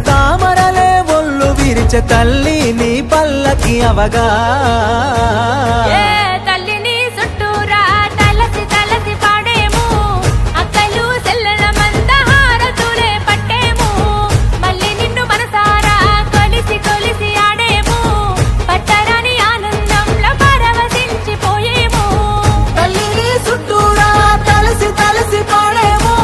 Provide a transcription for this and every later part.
తామరలే ఒళ్ళు విరిచే తల్లి నీ పల్లకి అవగా తల్లిని చుట్టూరా తలసి తలసి పాడేము అక్కలు సెల్లల మంద హారతులే పట్టేము మళ్ళీ నిన్ను మనసారా కొలిసి కొలిసి ఆడేము పట్టరాని ఆనందంలో పరవశించిపోయేము తల్లిని చుట్టూరా తలసి తలసి పాడేము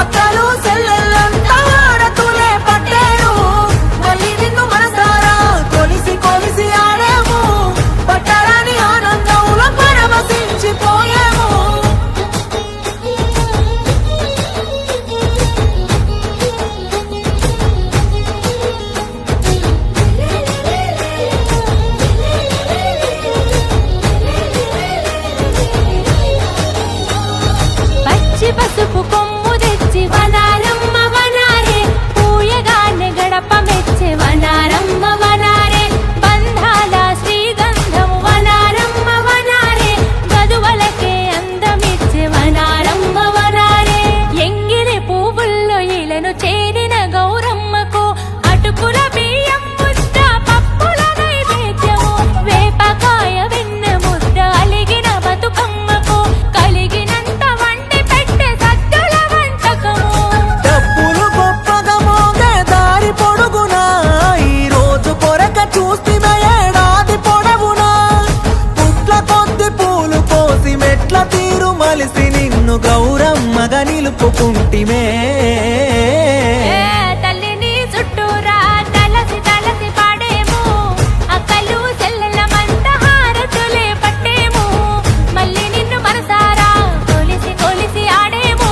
అక్కలు సెల్లలంత హారతులే పట్టేము మళ్ళీ నిన్ను మనసారా కొలిసి కొలిసి ఆడేము పట్టరాని ఆనందంలో పరవశించిపోయేము. పచ్చి పసుపు కొమ్ము తెచ్చి వనారమ్మ వనారే పూయగానే గడప మెచ్చే వనారమ్మ వనారే బంధాల శ్రీగంధము వనారమ్మ వనారే గదువలకే అందమిచ్చే వనారమ్మ వనారే ఎంగిరి పువ్వుల్లో ఇలను చేరిన గౌరమ్మకు అటుకుల బియ్యం ముద్ద పప్పుల నైవేద్యము వేపకాయ వెన్న ముద్ద అలిగిన బతుకమ్మకు కలిగినంత వండి పెట్టే సద్దుల వంటకము డబ్బులు గొప్పగా మోగే దారి పొడుగునా ఈ రోజు కొరక చూస్తున్న ఏడాది పొడవునా పుట్ల కొద్ది పూలు కోసి మెట్ల తీరు మలిసి నిన్ను గౌరమ్మగా నిలుపుకుంటిమే. తల్లిని చుట్టూరా తలసి తలసి పాడేము అక్కలు సెల్లల మంద హారతులే పట్టేము మళ్ళీ నిన్ను మనసారా కొలిసి కొలిసి ఆడేము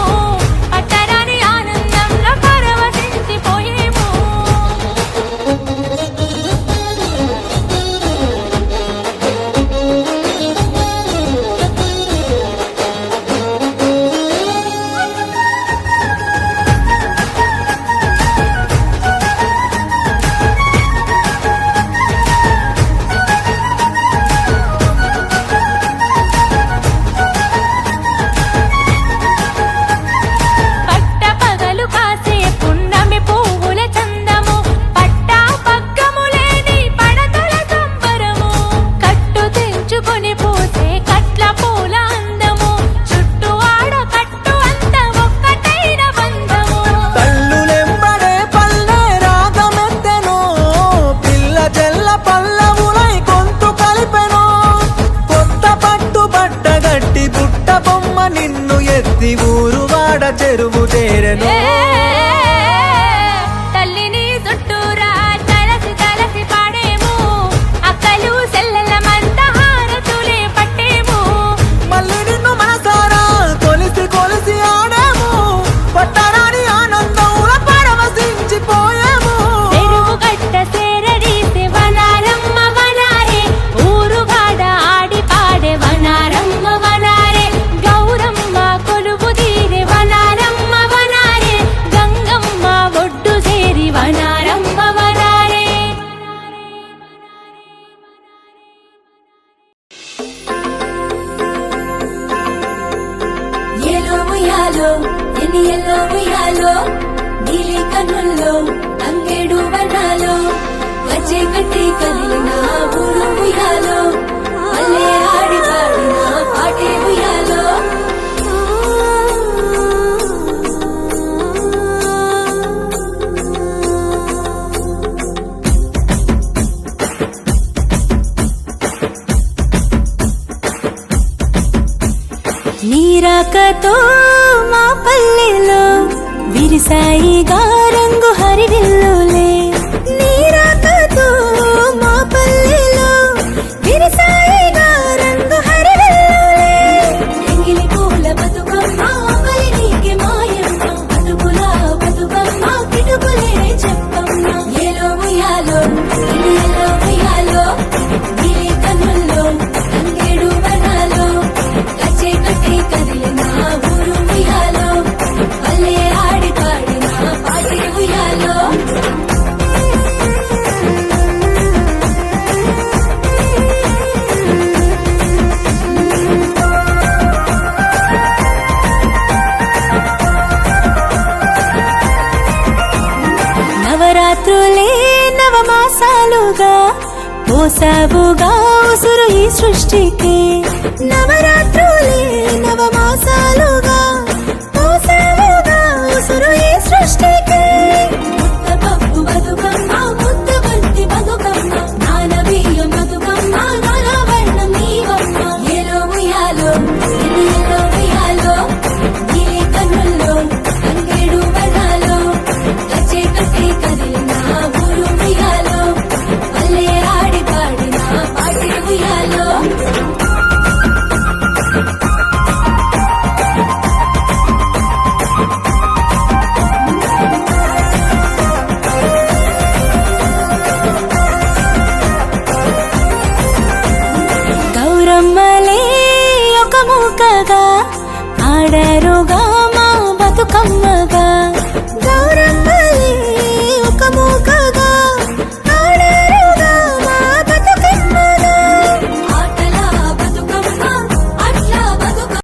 పట్టరాని ఆనందంలో పరవశించిపోయేము. పట్ట పగలు కాసే పున్నమి పువ్వుల చందము పట్టా పగ్గము లేని పడతల సంబరము కట్టు తెంచుకొని పూసే కట్ల పూల అందము చుట్టూ ఆడ కట్టు అంత ఒక్కటైన బంధము తల్లులెంబడే పల్లె రాగమెత్తెనో పిల్ల జల్ల పల్లవులై గొంతు కలిపెనో కొత్త పట్టు బట్ట గట్టి బుట్ట బొమ్మ నిన్ను ఎత్తి ఊరు వాడ చెరువు చేరెను. తల్లిని చుట్టూరా తలసి తలసి పాడేము అక్కలు సెల్లల మంద హారతులే పట్టేము మళ్ళీ నిన్ను మనసారా కొలిసి కొలిసి ఆడాము పట్టరాని ఆనందంలో పరవశించిపోయాము. చెరువు గట్ట సేరడీసే వనారమ్మ వనారే ఊరుగాడ ఆడి పాడే వనారమ్మ వనారే గౌరమ్మ కొలువు తీరే వనారమ్మ వనారే గంగమ్మ ఒడ్డు చేరి వనారమ్మ వనారే. ఎలో ఉయ్యాలో ఎన్ని ఎల్లో ఉయ్యాలో నీలి కన్నుల్లో తంగేడు వనాలో వచ్చే కట్టి కలిగిన ఊరు ఉయ్యాలో మళ్ళీ ఆడి పాడిన పాటే ఉయ్యాలో నీరాకతో మా పల్లెలో విరిసాయిగా రంగు హరివిల్లులే నీరాకతో మా పల్లెలో విరిసాయిగా రంగు హరి పోసావుగా ఉసురు ఈ సృష్టికి నవరాత్రులు